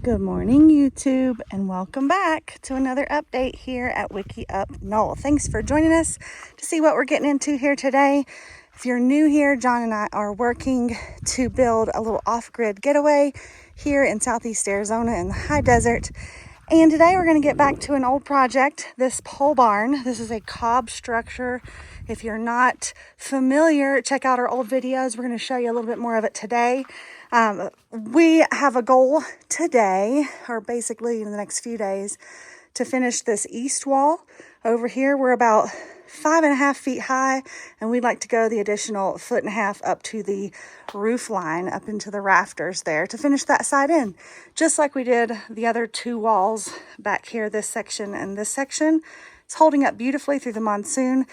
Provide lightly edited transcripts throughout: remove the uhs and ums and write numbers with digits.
Good morning, YouTube, and welcome back to another update here at Wiki Up Knoll. Thanks for joining us to see what we're getting into here today. If you're new here, John and I are working to build a little off-grid getaway here in Southeast Arizona in the high desert. And today we're going to get back to an old project, this pole barn. This is a cob structure. If you're not familiar, check out our old videos. We're going to show you a little bit more of it today. We have a goal today, or basically in the next few days, to finish this east wall over here. We're about 5.5 feet high, and we'd like to go the additional 1.5 feet up to the roof line, up into the rafters there, to finish that side in, just like we did the other two walls back here, this section and this section. It's holding up beautifully through the monsoon.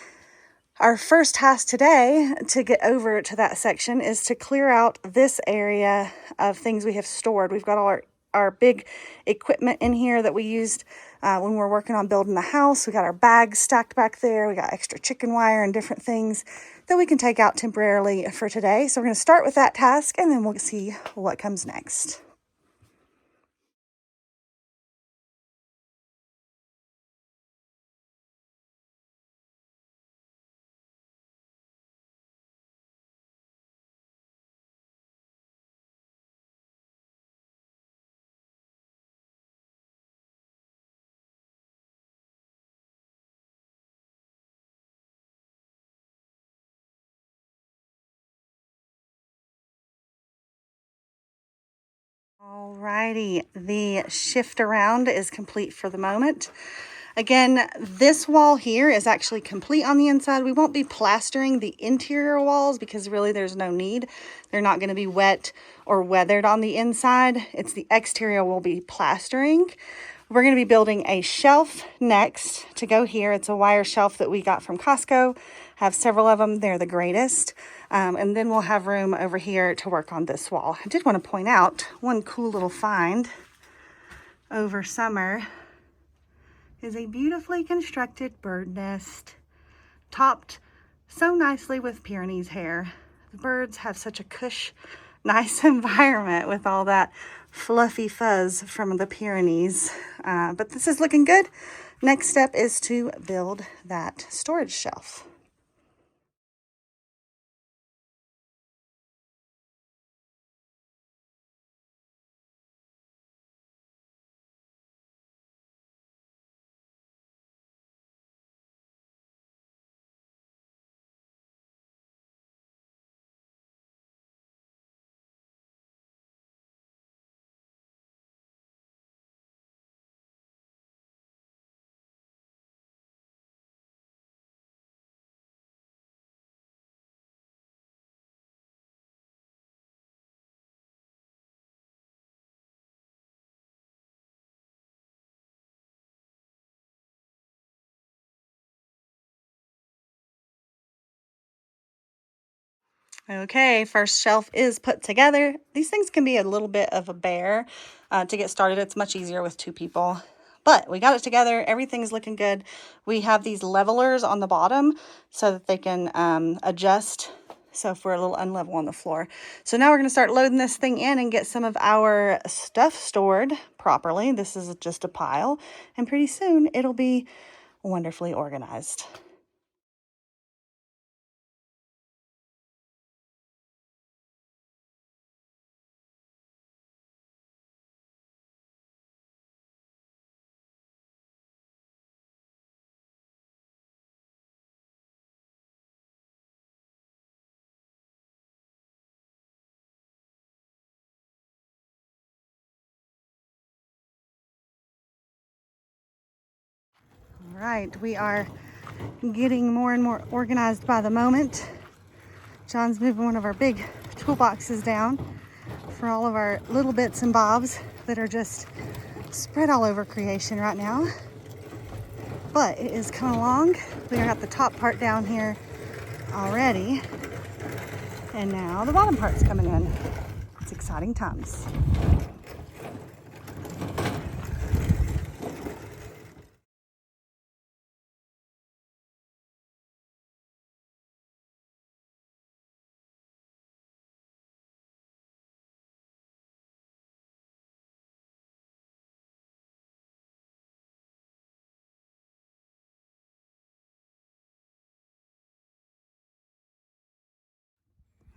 Our first task today to get over to that section is to clear out this area of things we have stored. We've got all our big equipment in here that we used when we were working on building the house. We got our bags stacked back there. We got extra chicken wire and different things that we can take out temporarily for today. So we're going to start with that task, and then we'll see what comes next. Alrighty, the shift around is complete for the moment. Again, this wall here is actually complete on the inside. We won't be plastering the interior walls because really there's no need. They're not going to be wet or weathered on the inside. It's the exterior we'll be plastering. We're going to be building a shelf next to go here. It's a wire shelf that we got from Costco. Have several of them. They're the greatest. And then we'll have room over here to work on this wall. I did want to point out one cool little find over summer is a beautifully constructed bird nest topped so nicely with Pyrenees hair. The birds have such a cush, nice environment with all that fluffy fuzz from the Pyrenees. But this is looking good. Next step is to build that storage shelf. Okay, first shelf is put together. These things can be a little bit of a bear to get started. It's much easier with two people. But we got it together. Everything's looking good. We have these levelers on the bottom so that they can adjust. So if we're a little unlevel on the floor. So now we're going to start loading this thing in and get some of our stuff stored properly. This is just a pile. And pretty soon it'll be wonderfully organized. All right, we are getting more and more organized by the moment. John's moving one of our big toolboxes down for all of our little bits and bobs that are just spread all over creation right now. But it is coming along. We got the top part down here already. And now the bottom part's coming in. It's exciting times.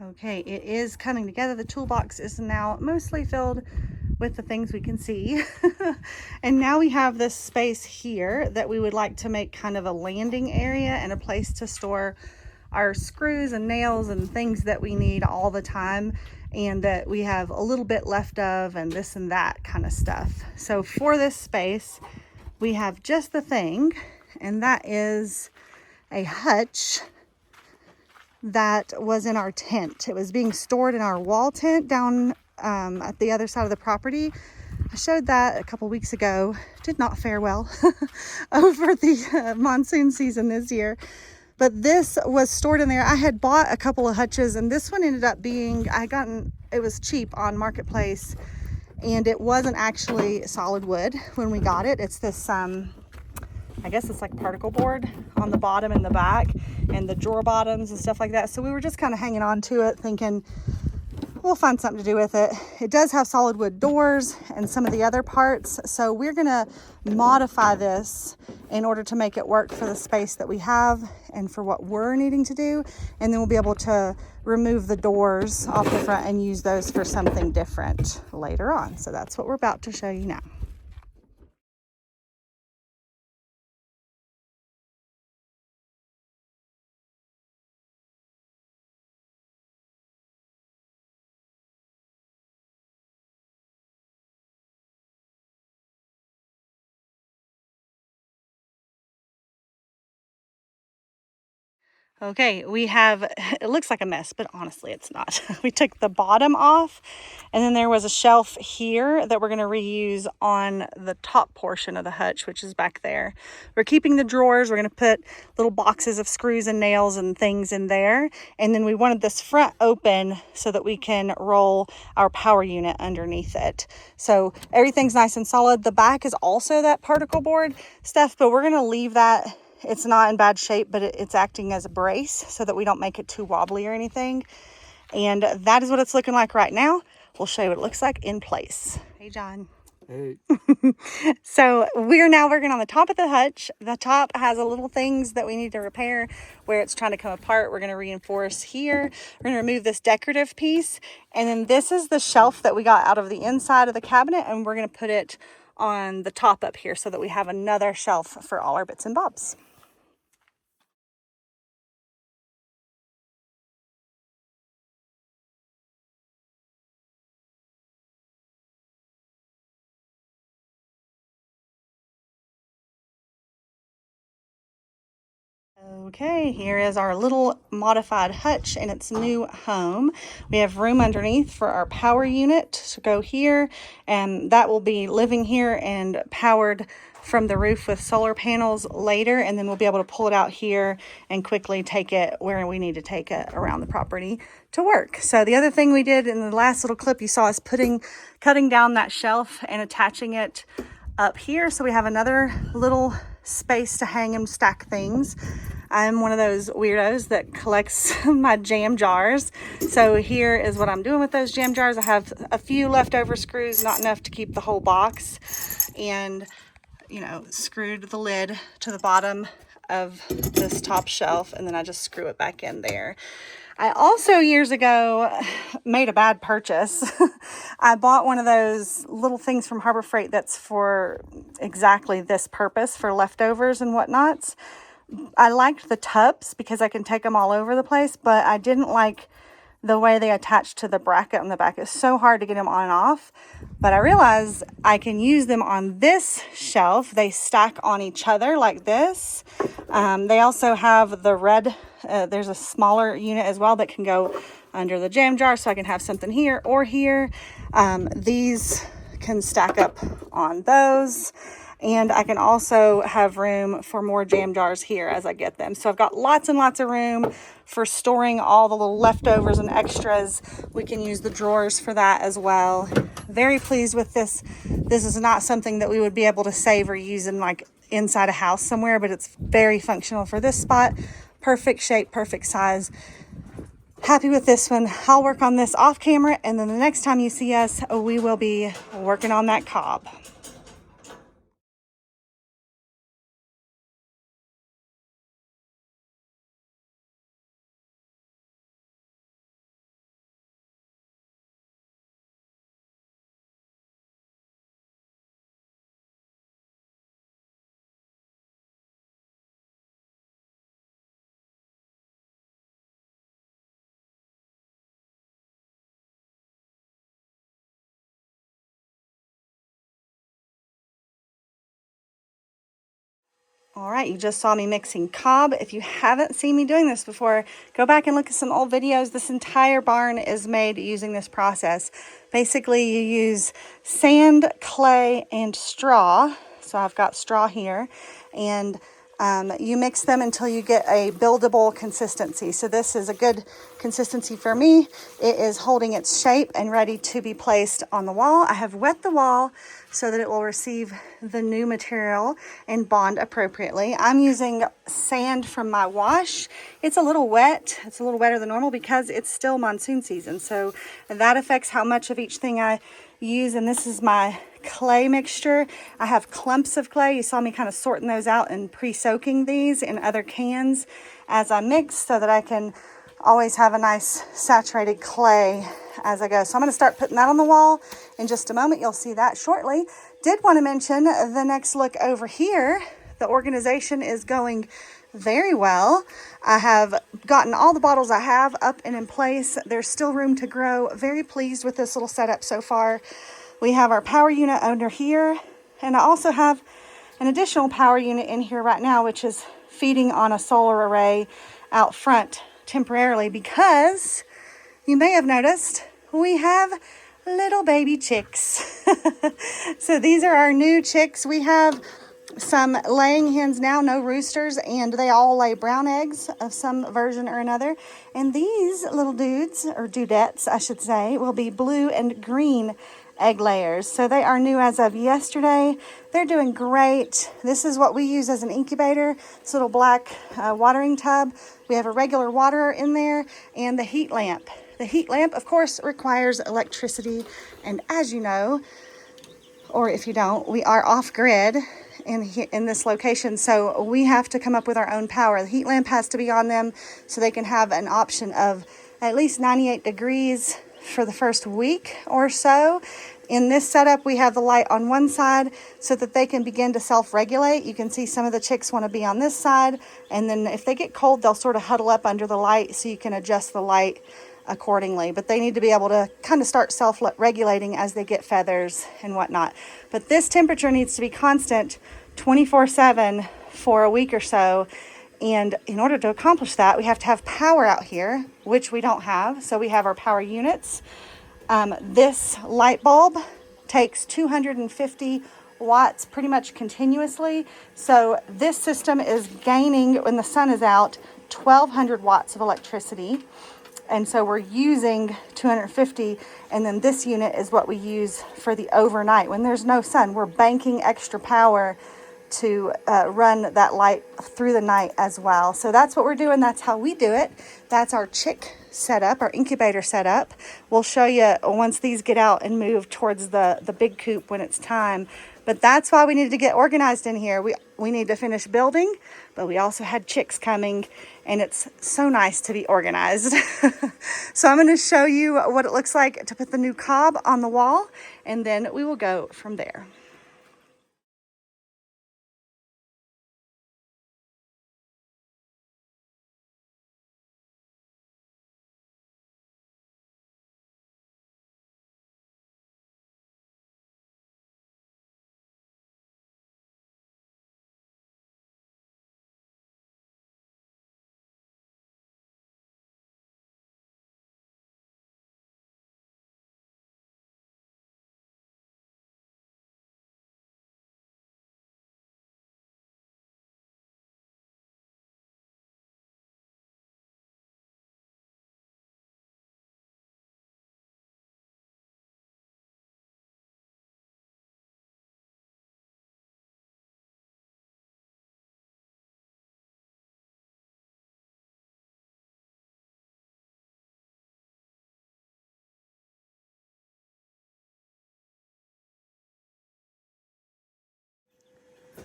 Okay, it is coming together. The toolbox is now mostly filled with the things we can see. And now we have this space here that we would like to make kind of a landing area and a place to store our screws and nails and things that we need all the time, and that we have a little bit left of, and this and that kind of stuff. So for this space, we have just the thing, and that is a hutch that was in our tent. It was being stored in our wall tent down at the other side of the property. I showed that a couple weeks ago. Did not fare well over the monsoon season this year. But this was stored in there. I had bought a couple of hutches, and this one ended up being, it was cheap on Marketplace, and it wasn't actually solid wood when we got it. It's this, I guess it's like particle board on the bottom and the back, and the drawer bottoms and stuff like that. So we were just kind of hanging on to it, thinking we'll find something to do with it. It does have solid wood doors and some of the other parts. So we're gonna modify this in order to make it work for the space that we have and for what we're needing to do. And then we'll be able to remove the doors off the front and use those for something different later on. So that's what we're about to show you now. Okay, we have, it looks like a mess, but honestly it's not. We took the bottom off, and then there was a shelf here that we're going to reuse on the top portion of the hutch, which is back there. We're keeping the drawers. We're going to put little boxes of screws and nails and things in there. And then we wanted this front open so that we can roll our power unit underneath it. So everything's nice and solid. The back is also that particle board stuff, but we're going to leave that. It's not in bad shape, but it's acting as a brace so that we don't make it too wobbly or anything. And that is what it's looking like right now. We'll show you what it looks like in place. Hey, John. Hey. So we're now working on the top of the hutch. The top has a little things that we need to repair where it's trying to come apart. We're going to reinforce here. We're going to remove this decorative piece. And then this is the shelf that we got out of the inside of the cabinet, and we're going to put it on the top up here so that we have another shelf for all our bits and bobs. Okay, here is our little modified hutch in its new home. We have room underneath for our power unit to go here, and that will be living here and powered from the roof with solar panels later, and then we'll be able to pull it out here and quickly take it where we need to take it around the property to work. So the other thing we did in the last little clip you saw is cutting down that shelf and attaching it up here, so we have another little space to hang and stack things. I'm one of those weirdos that collects my jam jars. So here is what I'm doing with those jam jars. I have a few leftover screws, not enough to keep the whole box, and screwed the lid to the bottom of this top shelf, and then I just screw it back in there. I also years ago made a bad purchase. I bought one of those little things from Harbor Freight that's for exactly this purpose, for leftovers and whatnots. I liked the tubs because I can take them all over the place, but I didn't like the way they attach to the bracket on the back. It's so hard to get them on and off, but I realized I can use them on this shelf. They stack on each other like this. They also have the red, there's a smaller unit as well that can go under the jam jar, so I can have something here or here. These can stack up on those. And I can also have room for more jam jars here as I get them. So I've got lots and lots of room for storing all the little leftovers and extras. We can use the drawers for that as well. Very pleased with this. This is not something that we would be able to save or use in like inside a house somewhere, but it's very functional for this spot. Perfect shape, perfect size. Happy with this one. I'll work on this off camera, and then the next time you see us, we will be working on that cob. All right, you just saw me mixing cob. If you haven't seen me doing this before, go back and look at some old videos. This entire barn is made using this process. Basically, you use sand, clay, and straw. So I've got straw here, and you mix them until you get a buildable consistency. So this is a good consistency for me. It is holding its shape and ready to be placed on the wall. I have wet the wall so that it will receive the new material and bond appropriately. I'm using sand from my wash. It's a little wet. It's a little wetter than normal because it's still monsoon season. So that affects how much of each thing I use. And this is my clay mixture. I have clumps of clay. You saw me kind of sorting those out and pre-soaking these in other cans as I mix so that I can always have a nice saturated clay as I go. So I'm going to start putting that on the wall in just a moment. You'll see that shortly. Did want to mention the next look over here. The organization is going very well. I have gotten all the bottles I have up and in place. There's still room to grow. Very pleased with this little setup so far. We have our power unit under here, and I also have an additional power unit in here right now, which is feeding on a solar array out front temporarily because you may have noticed we have little baby chicks. So these are our new chicks. We have some laying hens now, no roosters, and they all lay brown eggs of some version or another. And these little dudes, or dudettes, I should say, will be blue and green egg layers. So they are new as of yesterday. They're doing great. This is what we use as an incubator. This little black watering tub. We have a regular waterer in there and the heat lamp. The heat lamp, of course, requires electricity. And as you know, or if you don't, we are off grid in this location. So we have to come up with our own power. The heat lamp has to be on them so they can have an option of at least 98 degrees for the first week or so. In this setup, we have the light on one side so that they can begin to self-regulate. You can see some of the chicks want to be on this side, and then if they get cold, they'll sort of huddle up under the light so you can adjust the light accordingly. But they need to be able to kind of start self-regulating as they get feathers and whatnot. But this temperature needs to be constant 24/7 for a week or so. And in order to accomplish that, we have to have power out here, which we don't have. So we have our power units. This light bulb takes 250 watts pretty much continuously. So this system is gaining, when the sun is out, 1,200 watts of electricity. And so we're using 250, and then this unit is what we use for the overnight. When there's no sun, we're banking extra power to run that light through the night as well. So that's what we're doing. That's how we do it. That's our chick setup, our incubator setup. We'll show you once these get out and move towards the big coop when it's time. But that's why we needed to get organized in here. We need to finish building, but we also had chicks coming, and it's so nice to be organized. So I'm going to show you what it looks like to put the new cob on the wall, and then we will go from there.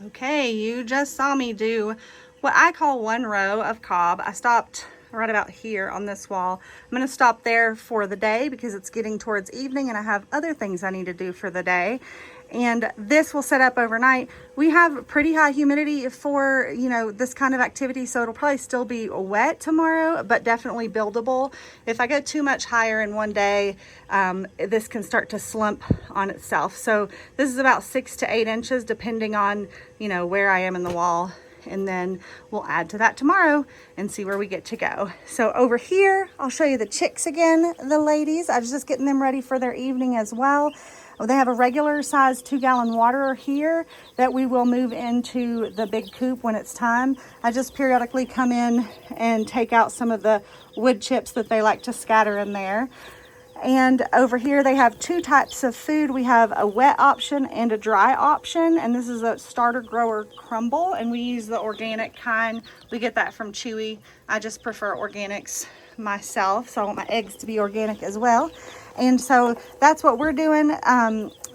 Okay, you just saw me do what I call one row of cob. I stopped right about here on this wall. I'm going to stop there for the day because it's getting towards evening and I have other things I need to do for the day. And this will set up overnight. We have pretty high humidity for, you know, this kind of activity, so it'll probably still be wet tomorrow, but definitely buildable. If I go too much higher in one day, this can start to slump on itself. So this is about 6 to 8 inches, depending on, you know, where I am in the wall and then we'll add to that tomorrow and see where we get to go. So over here, I'll show you the chicks again, the ladies. I was just getting them ready for their evening as well. They have a regular size 2-gallon water here that we will move into the big coop when it's time. I just periodically come in and take out some of the wood chips that they like to scatter in there. And over here they have 2 types of food. We have a wet option and a dry option, and this is a starter grower crumble, and we use the organic kind. We get that from Chewy. I just prefer organics myself, so I want my eggs to be organic as well. And so that's what we're doing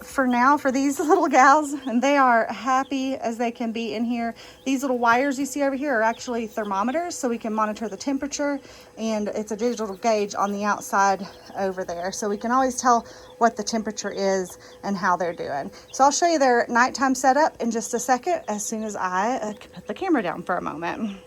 for now for these little gals, and they are happy as they can be in here. These little wires you see over here are actually thermometers, so we can monitor the temperature, and it's a digital gauge on the outside over there, so we can always tell what the temperature is and how they're doing. So I'll show you their nighttime setup in just a second as soon as I put the camera down for a moment.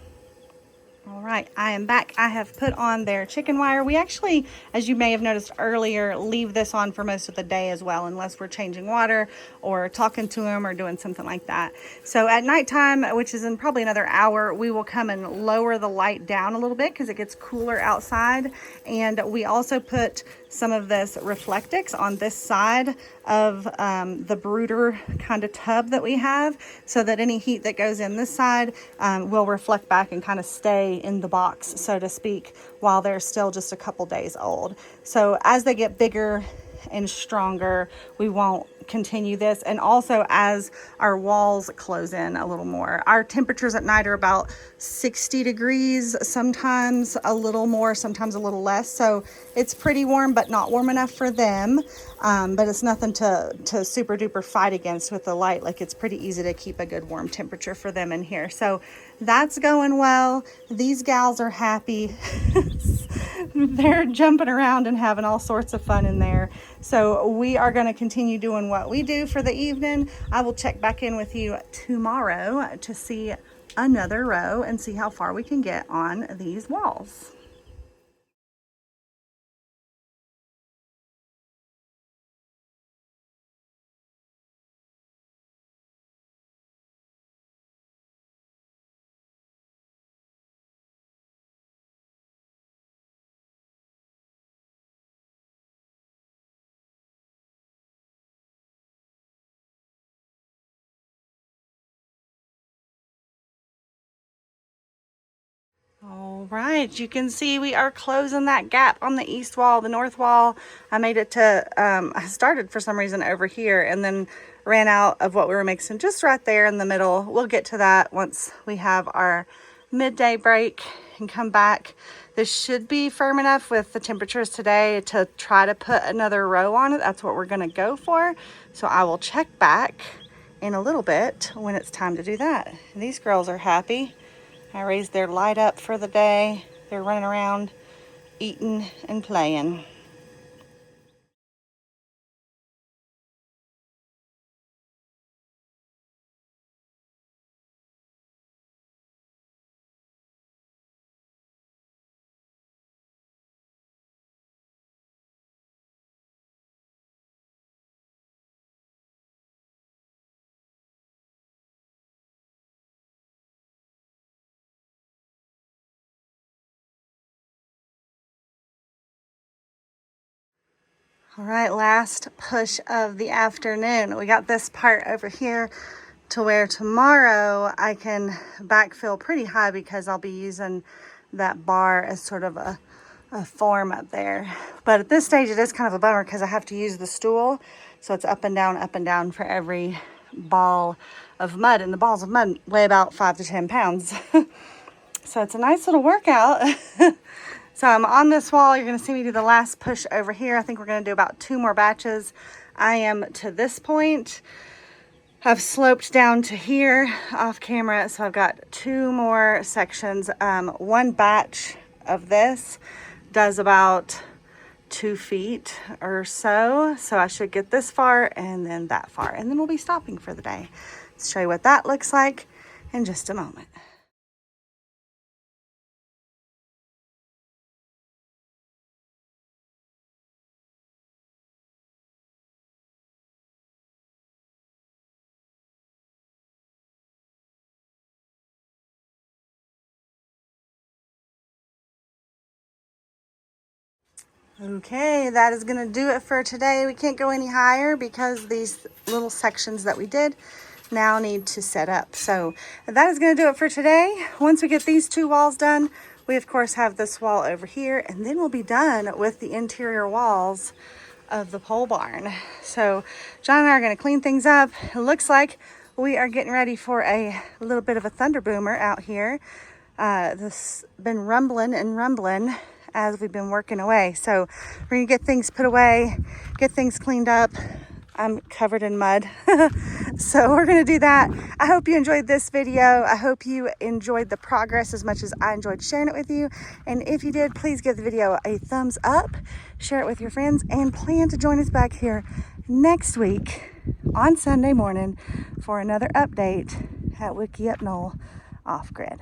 All right, I am back. I have put on their chicken wire. We actually, as you may have noticed earlier, leave this on for most of the day as well, unless we're changing water or talking to them or doing something like that. So at nighttime, which is in probably another hour, we will come and lower the light down a little bit because it gets cooler outside. And we also put some of this Reflectix on this side of the brooder kind of tub that we have, so that any heat that goes in this side will reflect back and kind of stay in the box, so to speak, while they're still just a couple days old. So as they get bigger and stronger, we won't continue this. And also as our walls close in a little more, our temperatures at night are about 60 degrees, sometimes a little more, sometimes a little less. So it's pretty warm, but not warm enough for them. But it's nothing to super duper fight against with the light. Like, it's pretty easy to keep a good warm temperature for them in here. So that's going well. These gals are happy. They're jumping around and having all sorts of fun in there. So we are going to continue doing what we do for the evening. I will check back in with you tomorrow to see another row and see how far we can get on these walls. All right, you can see we are closing that gap on the east wall. The north wall, I made it to, I started for some reason over here and then ran out of what we were mixing just right there in the middle. We'll get to that once we have our midday break and come back. This should be firm enough with the temperatures today to try to put another row on it. That's what we're gonna go for. So I will check back in a little bit when it's time to do that. And these girls are happy. I raised their light up for the day. They're running around, eating and playing. All right, last push of the afternoon. We got this part over here to where tomorrow I can backfill pretty high because I'll be using that bar as sort of a form up there. But at this stage, it is kind of a bummer because I have to use the stool. So it's up and down for every ball of mud. And the balls of mud weigh about 5 to 10 pounds. So it's a nice little workout. So I'm on this wall. You're going to see me do the last push over here. I think we're going to do about 2 more batches. I am to this point. I've sloped down to here off camera. So I've got 2 more sections. One batch of this does about 2 feet or so. So I should get this far and then that far. And then we'll be stopping for the day. Let's show you what that looks like in just a moment. Okay, that is going to do it for today. We can't go any higher because these little sections that we did now need to set up. So that is going to do it for today. Once we get these 2 walls done, we of course have this wall over here, and then we'll be done with the interior walls of the pole barn. So John and I are going to clean things up. It looks like we are getting ready for a little bit of a thunder boomer out here. This been rumbling and rumbling as we've been working away. So we're gonna get things put away, get things cleaned up. I'm covered in mud. So we're gonna do that. I hope you enjoyed this video. I hope you enjoyed the progress as much as I enjoyed sharing it with you. And if you did, please give the video a thumbs up, share it with your friends, and plan to join us back here next week on Sunday morning for another update at Wiki Up Knoll Off Grid.